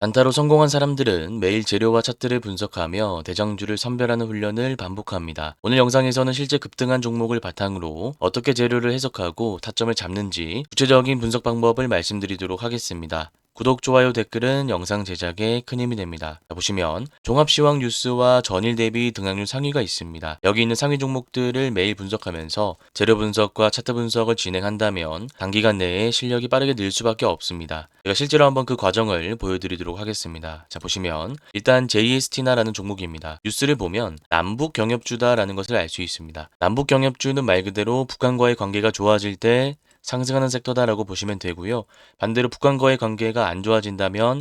단타로 성공한 사람들은 매일 재료와 차트를 분석하며 대장주를 선별하는 훈련을 반복합니다. 오늘 영상에서는 실제 급등한 종목을 바탕으로 어떻게 재료를 해석하고 타점을 잡는지 구체적인 분석 방법을 말씀드리도록 하겠습니다. 구독, 좋아요, 댓글은 영상 제작에 큰 힘이 됩니다. 보시면 종합시황 뉴스와 전일 대비 등락률 상위가 있습니다. 여기 있는 상위 종목들을 매일 분석하면서 재료 분석과 차트 분석을 진행한다면 단기간 내에 실력이 빠르게 늘 수밖에 없습니다. 제가 실제로 한번 그 과정을 보여드리도록 하겠습니다. 자, 보시면 일단 JST나라는 종목입니다. 뉴스를 보면 남북 경협주다라는 것을 알 수 있습니다. 남북 경협주는 말 그대로 북한과의 관계가 좋아질 때 상승하는 섹터다라고 보시면 되고요. 반대로 북한과의 관계가 안 좋아진다면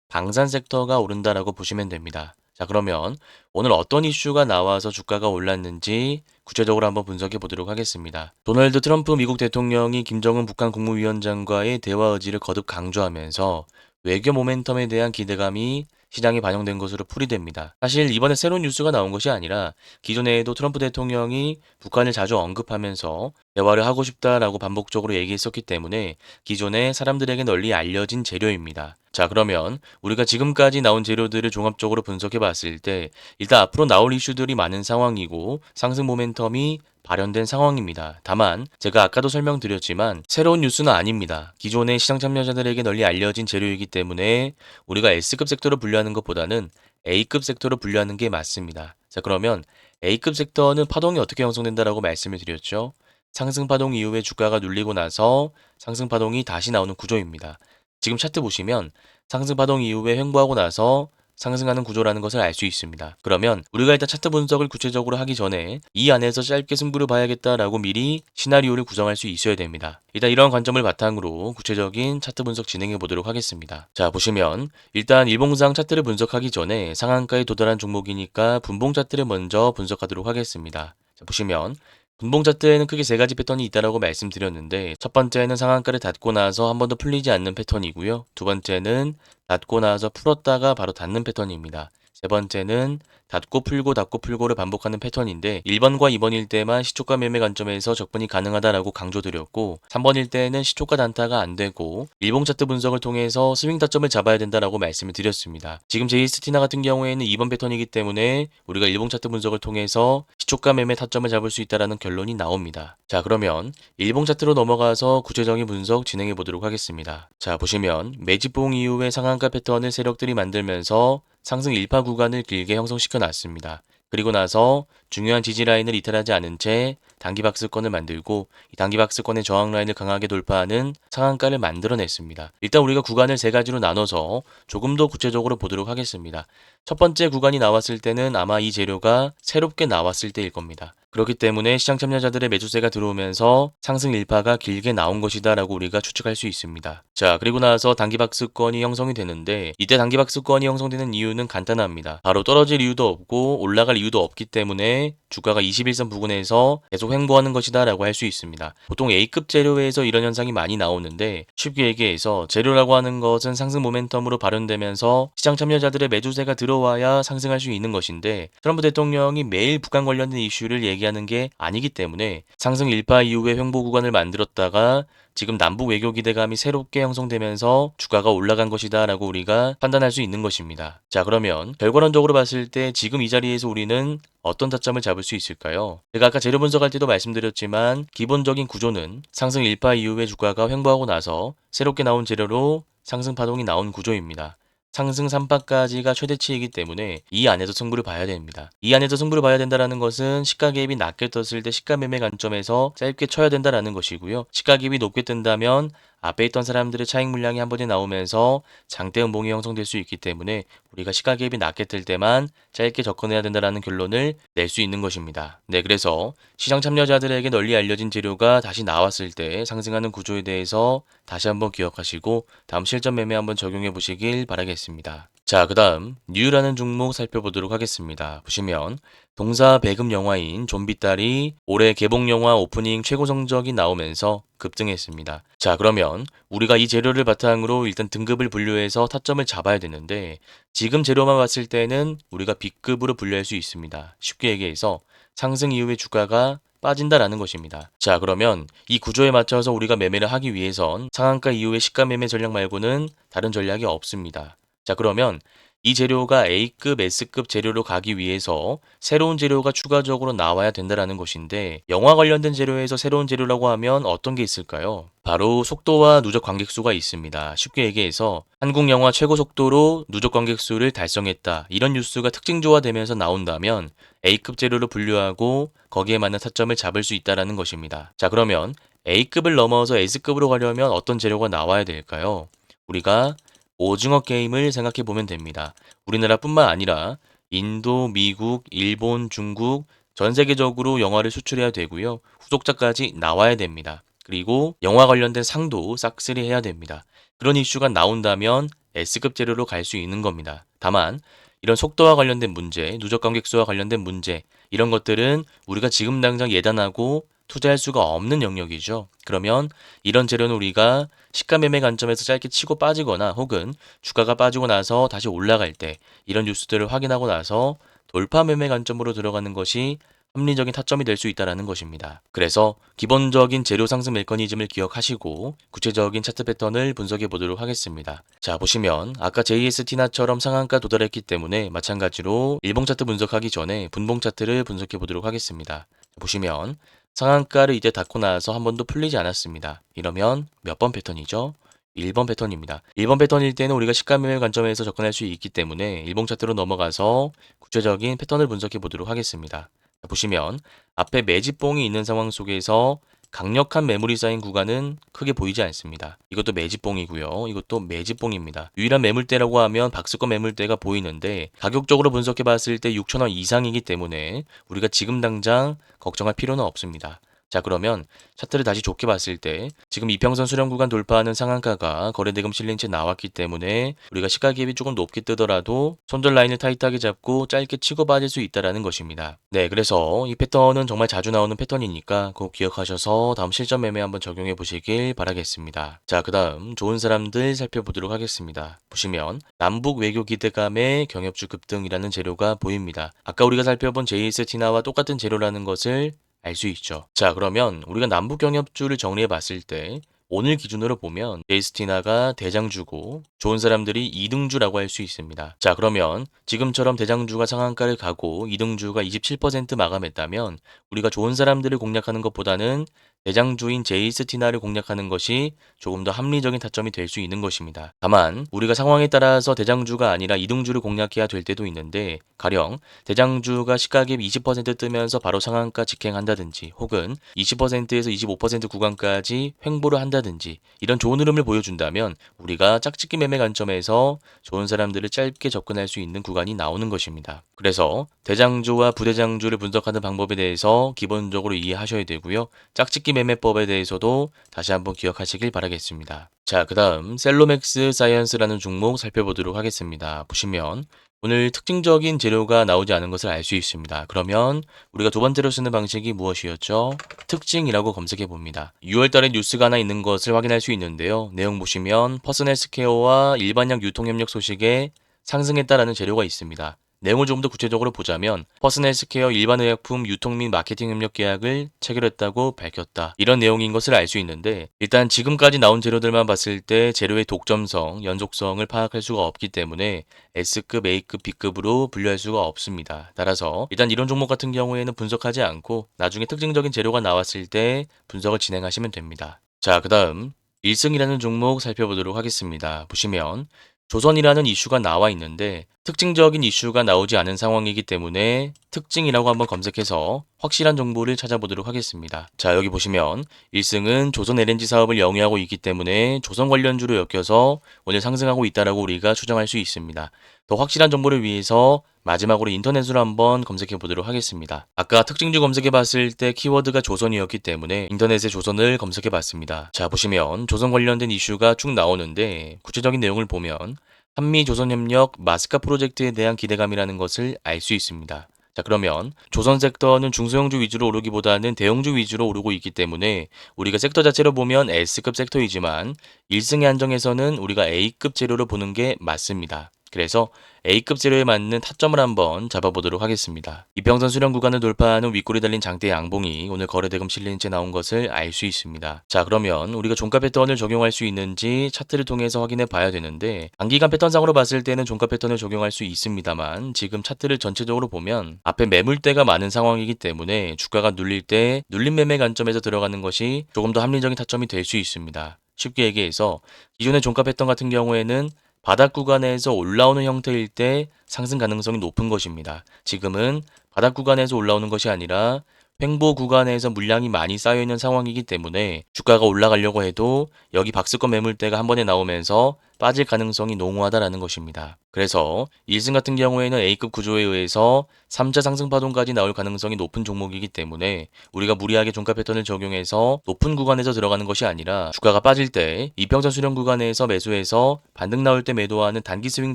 방산 섹터가 오른다라고 보시면 됩니다. 자, 그러면 오늘 어떤 이슈가 나와서 주가가 올랐는지 구체적으로 한번 분석해 보도록 하겠습니다. 도널드 트럼프 미국 대통령이 김정은 북한 국무위원장과의 대화 의지를 거듭 강조하면서 외교 모멘텀에 대한 기대감이 시장에 반영된 것으로 풀이됩니다. 사실 이번에 새로운 뉴스가 나온 것이 아니라 기존에도 트럼프 대통령이 북한을 자주 언급하면서 대화를 하고 싶다라고 반복적으로 얘기했었기 때문에 기존에 사람들에게 널리 알려진 재료입니다. 자, 그러면 우리가 지금까지 나온 재료들을 종합적으로 분석해 봤을 때 일단 앞으로 나올 이슈들이 많은 상황이고 상승 모멘텀이 발현된 상황입니다. 다만 제가 아까도 설명드렸지만 새로운 뉴스는 아닙니다. 기존의 시장 참여자들에게 널리 알려진 재료이기 때문에 우리가 S급 섹터로 분류하는 것보다는 A급 섹터로 분류하는 게 맞습니다. 자, 그러면 A급 섹터는 파동이 어떻게 형성된다라고 말씀을 드렸죠. 상승 파동 이후에 주가가 눌리고 나서 상승 파동이 다시 나오는 구조입니다. 지금 차트 보시면 상승 파동 이후에 횡보하고 나서 상승하는 구조라는 것을 알 수 있습니다. 그러면 우리가 일단 차트 분석을 구체적으로 하기 전에 이 안에서 짧게 승부를 봐야겠다라고 미리 시나리오를 구성할 수 있어야 됩니다. 일단 이러한 관점을 바탕으로 구체적인 차트 분석 진행해 보도록 하겠습니다. 자, 보시면 일단 일봉상 차트를 분석하기 전에 상한가에 도달한 종목이니까 분봉 차트를 먼저 분석하도록 하겠습니다. 자, 보시면 분봉 차트에는 크게 세 가지 패턴이 있다라고 말씀드렸는데 첫 번째는 상한가를 닫고 나서 한 번도 풀리지 않는 패턴이고요. 두 번째는 닫고 나서 풀었다가 바로 닫는 패턴입니다. 세 번째는 닫고 풀고를 반복하는 패턴인데 1번과 2번일 때만 시초가 매매 관점에서 접근이 가능하다라고 강조드렸고 3번일 때는 시초가 단타가 안 되고 일봉 차트 분석을 통해서 스윙 타점을 잡아야 된다라고 말씀을 드렸습니다. 지금 제이스티나 같은 경우에는 2번 패턴이기 때문에 우리가 일봉 차트 분석을 통해서 시초가 매매 타점을 잡을 수 있다라는 결론이 나옵니다. 자, 그러면 일봉 차트로 넘어가서 구체적인 분석 진행해 보도록 하겠습니다. 자, 보시면 매집봉 이후에 상한가 패턴을 세력들이 만들면서 상승 일파 구간을 길게 형성시켜 놨습니다. 그리고 나서 중요한 지지 라인을 이탈하지 않은 채 단기 박스권을 만들고 이 단기 박스권의 저항 라인을 강하게 돌파하는 상한가를 만들어냈습니다. 일단 우리가 구간을 세 가지로 나눠서 조금 더 구체적으로 보도록 하겠습니다. 첫 번째 구간이 나왔을 때는 아마 이 재료가 새롭게 나왔을 때일 겁니다. 그렇기 때문에 시장 참여자들의 매수세가 들어오면서 상승 일파가 길게 나온 것이다 라고 우리가 추측할 수 있습니다. 자, 그리고 나서 단기박스권이 형성이 되는데 이때 단기박스권이 형성되는 이유는 간단합니다. 바로 떨어질 이유도 없고 올라갈 이유도 없기 때문에 주가가 21선 부근에서 계속 횡보하는 것이다 라고 할 수 있습니다. 보통 A급 재료에서 이런 현상이 많이 나오는데 쉽게 얘기해서 재료라고 하는 것은 상승 모멘텀으로 발현되면서 시장 참여자들의 매수세가 들어와야 상승할 수 있는 것인데 트럼프 대통령이 매일 북한 관련된 이슈를 얘기하는 게 아니기 때문에 상승 일파 이후에 횡보 구간을 만들었다가 지금 남북 외교 기대감이 새롭게 형성되면서 주가가 올라간 것이다 라고 우리가 판단할 수 있는 것입니다. 자, 그러면 결과론적으로 봤을 때 지금 이 자리에서 우리는 어떤 타점을 잡을 수 있을까요? 제가 아까 재료 분석할 때도 말씀드렸지만 기본적인 구조는 상승 일파 이후에 주가가 횡보하고 나서 새롭게 나온 재료로 상승 파동이 나온 구조입니다. 상승 3파까지가 최대치이기 때문에 이 안에서 승부를 봐야 됩니다. 이 안에서 승부를 봐야 된다는 것은 시가 갭이 낮게 떴을 때 시가 매매 관점에서 짧게 쳐야 된다는 것이고요. 시가 갭이 높게 뜬다면 앞에 있던 사람들의 차익 물량이 한 번에 나오면서 장대 음봉이 형성될 수 있기 때문에 우리가 시가 갭이 낮게 뜰 때만 짧게 접근해야 된다는 결론을 낼 수 있는 것입니다. 네, 그래서 시장 참여자들에게 널리 알려진 재료가 다시 나왔을 때 상승하는 구조에 대해서 다시 한번 기억하시고 다음 실전 매매 한번 적용해 보시길 바라겠습니다. 자, 그 다음 뉴라는 종목 살펴보도록 하겠습니다. 보시면 동사 배급 영화인 좀비 딸이 올해 개봉 영화 오프닝 최고 성적이 나오면서 급등했습니다. 자, 그러면 우리가 이 재료를 바탕으로 일단 등급을 분류해서 타점을 잡아야 되는데 지금 재료만 봤을 때는 우리가 B급으로 분류할 수 있습니다. 쉽게 얘기해서 상승 이후에 주가가 빠진다라는 것입니다. 자, 그러면 이 구조에 맞춰서 우리가 매매를 하기 위해선 상한가 이후의 시가 매매 전략 말고는 다른 전략이 없습니다. 자, 그러면 이 재료가 A급, S급 재료로 가기 위해서 새로운 재료가 추가적으로 나와야 된다라는 것인데 영화 관련된 재료에서 새로운 재료라고 하면 어떤 게 있을까요? 바로 속도와 누적 관객수가 있습니다. 쉽게 얘기해서 한국 영화 최고 속도로 누적 관객수를 달성했다. 이런 뉴스가 특징조화되면서 나온다면 A급 재료로 분류하고 거기에 맞는 타점을 잡을 수 있다라는 것입니다. 자, 그러면 A급을 넘어서 S급으로 가려면 어떤 재료가 나와야 될까요? 우리가 오징어 게임을 생각해 보면 됩니다. 우리나라뿐만 아니라 인도, 미국, 일본, 중국 전 세계적으로 영화를 수출해야 되고요. 후속작까지 나와야 됩니다. 그리고 영화 관련된 상도 싹쓸이 해야 됩니다. 그런 이슈가 나온다면 S급 재료로 갈 수 있는 겁니다. 다만 이런 속도와 관련된 문제, 누적 관객수와 관련된 문제 이런 것들은 우리가 지금 당장 예단하고 투자할 수가 없는 영역이죠. 그러면 이런 재료는 우리가 시가 매매 관점에서 짧게 치고 빠지거나 혹은 주가가 빠지고 나서 다시 올라갈 때 이런 뉴스들을 확인하고 나서 돌파 매매 관점으로 들어가는 것이 합리적인 타점이 될 수 있다는 것입니다. 그래서 기본적인 재료 상승 메커니즘을 기억하시고 구체적인 차트 패턴을 분석해 보도록 하겠습니다. 자, 보시면 아까 JST나처럼 상한가 도달했기 때문에 마찬가지로 일봉 차트 분석하기 전에 분봉 차트를 분석해 보도록 하겠습니다. 보시면 상한가를 이제 닫고 나서 한 번도 풀리지 않았습니다. 이러면 몇 번 패턴이죠? 1번 패턴입니다. 1번 패턴일 때는 우리가 시가매매 관점에서 접근할 수 있기 때문에 일봉 차트로 넘어가서 구체적인 패턴을 분석해 보도록 하겠습니다. 보시면 앞에 매집봉이 있는 상황 속에서 강력한 매물이 쌓인 구간은 크게 보이지 않습니다. 이것도 매집봉이고요. 이것도 매집봉입니다. 유일한 매물대라고 하면 박스권 매물대가 보이는데 가격적으로 분석해 봤을 때 6,000원 이상이기 때문에 우리가 지금 당장 걱정할 필요는 없습니다. 자, 그러면 차트를 다시 좋게 봤을 때 지금 이평선 수렴 구간 돌파하는 상한가가 거래대금 실린 채 나왔기 때문에 우리가 시가 갭이 조금 높게 뜨더라도 손절 라인을 타이트하게 잡고 짧게 치고 빠질 수 있다는 것입니다. 네, 그래서 이 패턴은 정말 자주 나오는 패턴이니까 꼭 기억하셔서 다음 실전 매매 한번 적용해 보시길 바라겠습니다. 자, 그 다음 좋은 사람들 살펴보도록 하겠습니다. 보시면 남북 외교 기대감에 경협주 급등이라는 재료가 보입니다. 아까 우리가 살펴본 JST나와 똑같은 재료라는 것을 알 수 있죠. 자, 그러면 우리가 남북 경협주를 정리해 봤을 때 오늘 기준으로 보면 제이스티나가 대장주고 좋은 사람들이 이등주라고 할 수 있습니다. 자, 그러면 지금처럼 대장주가 상한가를 가고 이등주가 27% 마감했다면 우리가 좋은 사람들을 공략하는 것보다는 대장주인 제이스티나를 공략하는 것이 조금 더 합리적인 타점이 될 수 있는 것입니다. 다만 우리가 상황에 따라서 대장주가 아니라 이등주를 공략해야 될 때도 있는데 가령 대장주가 시가갭 20% 뜨면서 바로 상한가 직행한다든지 혹은 20%에서 25% 구간까지 횡보를 한다든지 이런 좋은 흐름을 보여준다면 우리가 짝짓기 매매 관점에서 좋은 사람들을 짧게 접근할 수 있는 구간이 나오는 것입니다. 그래서 대장주와 부대장주를 분석하는 방법에 대해서 기본적으로 이해하셔야 되고요. 짝짓기 매매법에 대해서도 다시 한번 기억하시길 바라겠습니다. 자, 그 다음 셀로맥스 사이언스라는 종목 살펴보도록 하겠습니다. 보시면 오늘 특징적인 재료가 나오지 않은 것을 알 수 있습니다. 그러면 우리가 두 번째로 쓰는 방식이 무엇이었죠? 특징이라고 검색해 봅니다. 6월달에 뉴스가 하나 있는 것을 확인할 수 있는데요. 내용 보시면 퍼스널스케어와 일반약 유통협력 소식에 상승했다라는 재료가 있습니다. 내용을 조금 더 구체적으로 보자면 퍼스널스케어 일반의약품 유통 및 마케팅 협력 계약을 체결했다고 밝혔다. 이런 내용인 것을 알 수 있는데 일단 지금까지 나온 재료들만 봤을 때 재료의 독점성, 연속성을 파악할 수가 없기 때문에 S급, A급, B급으로 분류할 수가 없습니다. 따라서 일단 이런 종목 같은 경우에는 분석하지 않고 나중에 특징적인 재료가 나왔을 때 분석을 진행하시면 됩니다. 자, 그 다음 1승이라는 종목 살펴보도록 하겠습니다. 보시면 조선이라는 이슈가 나와 있는데 특징적인 이슈가 나오지 않은 상황이기 때문에 특징이라고 한번 검색해서 확실한 정보를 찾아보도록 하겠습니다. 자, 여기 보시면 1승은 조선 LNG 사업을 영위하고 있기 때문에 조선 관련주로 엮여서 오늘 상승하고 있다라고 우리가 추정할 수 있습니다. 더 확실한 정보를 위해서 마지막으로 인터넷으로 한번 검색해 보도록 하겠습니다. 아까 특징주 검색해 봤을 때 키워드가 조선이었기 때문에 인터넷에 조선을 검색해 봤습니다. 자, 보시면 조선 관련된 이슈가 쭉 나오는데 구체적인 내용을 보면 한미조선협력 마스카 프로젝트에 대한 기대감이라는 것을 알 수 있습니다. 자, 그러면 조선 섹터는 중소형주 위주로 오르기보다는 대형주 위주로 오르고 있기 때문에 우리가 섹터 자체로 보면 S급 섹터이지만 1승의 한정에서는 우리가 A급 재료로 보는 게 맞습니다. 그래서 A급 재료에 맞는 타점을 한번 잡아보도록 하겠습니다. 이평선 수렴 구간을 돌파하는 윗골이 달린 장대 양봉이 오늘 거래대금 실린 채 나온 것을 알 수 있습니다. 자, 그러면 우리가 종가 패턴을 적용할 수 있는지 차트를 통해서 확인해 봐야 되는데, 단기간 패턴상으로 봤을 때는 종가 패턴을 적용할 수 있습니다만, 지금 차트를 전체적으로 보면 앞에 매물대가 많은 상황이기 때문에 주가가 눌릴 때 눌림 매매 관점에서 들어가는 것이 조금 더 합리적인 타점이 될 수 있습니다. 쉽게 얘기해서 기존의 종가 패턴 같은 경우에는 바닥 구간에서 올라오는 형태일 때 상승 가능성이 높은 것입니다. 지금은 바닥 구간에서 올라오는 것이 아니라 횡보 구간에서 물량이 많이 쌓여있는 상황이기 때문에 주가가 올라가려고 해도 여기 박스권 매물대가 한 번에 나오면서 빠질 가능성이 농후하다라는 것입니다. 그래서 1승 같은 경우에는 A급 구조에 의해서 3차 상승 파동까지 나올 가능성이 높은 종목이기 때문에 우리가 무리하게 종가 패턴을 적용해서 높은 구간에서 들어가는 것이 아니라 주가가 빠질 때 이평선 수렴 구간에서 매수해서 반등 나올 때 매도하는 단기 스윙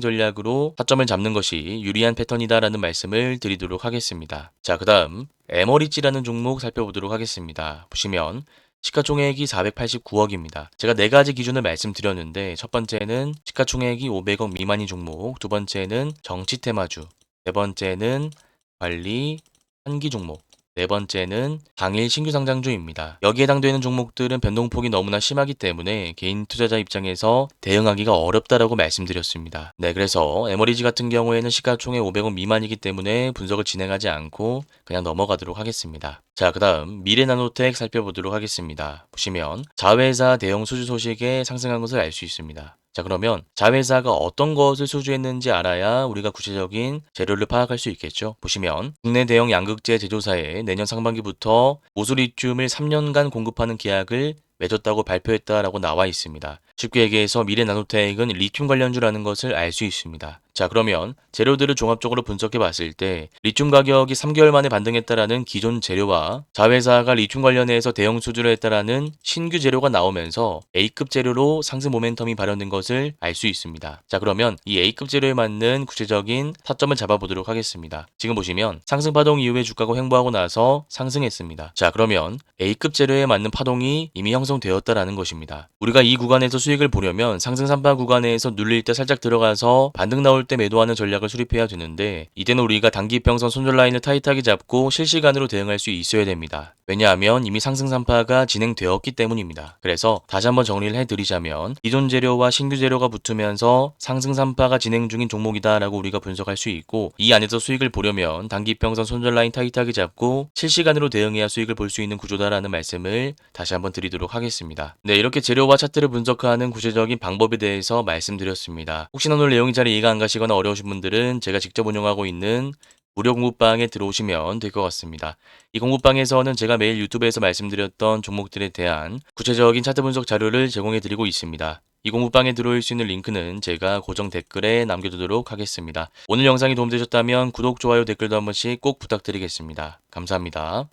전략으로 타점을 잡는 것이 유리한 패턴이다라는 말씀을 드리도록 하겠습니다. 자, 그 다음 에머리지라는 종목 살펴보도록 하겠습니다. 보시면 시가총액이 489억입니다. 제가 네 가지 기준을 말씀드렸는데, 첫 번째는 시가총액이 500억 미만인 종목, 두 번째는 정치 테마주, 세 번째는 관리 한기 종목, 네 번째는 당일 신규 상장주입니다. 여기에 해당되는 종목들은 변동폭이 너무나 심하기 때문에 개인 투자자 입장에서 대응하기가 어렵다라고 말씀드렸습니다. 네, 그래서 에머리지 같은 경우에는 시가총액 500억 미만이기 때문에 분석을 진행하지 않고 그냥 넘어가도록 하겠습니다. 자, 그 다음 미래나노텍 살펴보도록 하겠습니다. 보시면 자회사 대형 수주 소식에 상승한 것을 알 수 있습니다. 자, 그러면 자회사가 어떤 것을 수주했는지 알아야 우리가 구체적인 재료를 파악할 수 있겠죠. 보시면 국내 대형 양극재 제조사에 내년 상반기부터 모수리튬을 3년간 공급하는 계약을 맺었다고 발표했다라고 나와 있습니다. 쉽게 얘기해서 미래나노텍은 리튬 관련주라는 것을 알 수 있습니다. 자, 그러면 재료들을 종합적으로 분석해 봤을 때 리튬 가격이 3개월 만에 반등했다라는 기존 재료와 자회사가 리튬 관련해서 대형 수주를 했다라는 신규 재료가 나오면서 A급 재료로 상승 모멘텀이 발현된 것을 알 수 있습니다. 자, 그러면 이 A급 재료에 맞는 구체적인 타점을 잡아보도록 하겠습니다. 지금 보시면 상승 파동 이후에 주가가 횡보하고 나서 상승했습니다. 자, 그러면 A급 재료에 맞는 파동이 이미 형성되었다라는 것입니다. 우리가 이 구간에서 수익을 보려면 상승 3파 구간에서 눌릴 때 살짝 들어가서 반등 나올 때 매도하는 전략을 수립해야 되는데, 이때는 우리가 단기 이평선 손절 라인을 타이트하게 잡고 실시간으로 대응할 수 있어야 됩니다. 왜냐하면 이미 상승 3파가 진행되었기 때문입니다. 그래서 다시 한번 정리를 해드리자면 기존 재료와 신규 재료가 붙으면서 상승 3파가 진행 중인 종목이다라고 우리가 분석할 수 있고, 이 안에서 수익을 보려면 단기 이평선 손절 라인 타이트하게 잡고 실시간으로 대응해야 수익을 볼 수 있는 구조다라는 말씀을 다시 한번 드리도록 하겠습니다. 네, 이렇게 재료와 차트를 분석하는 구체적인 방법에 대해서 말씀드렸습니다. 혹시나 오늘 내용이 잘 이해가 안 가시거나 어려우신 분들은 제가 직접 운영하고 있는 무료 공부방에 들어오시면 될 것 같습니다. 이 공부방에서는 제가 매일 유튜브에서 말씀드렸던 종목들에 대한 구체적인 차트 분석 자료를 제공해 드리고 있습니다. 이 공부방에 들어올 수 있는 링크는 제가 고정 댓글에 남겨두도록 하겠습니다. 오늘 영상이 도움되셨다면 구독, 좋아요, 댓글도 한 번씩 꼭 부탁드리겠습니다. 감사합니다.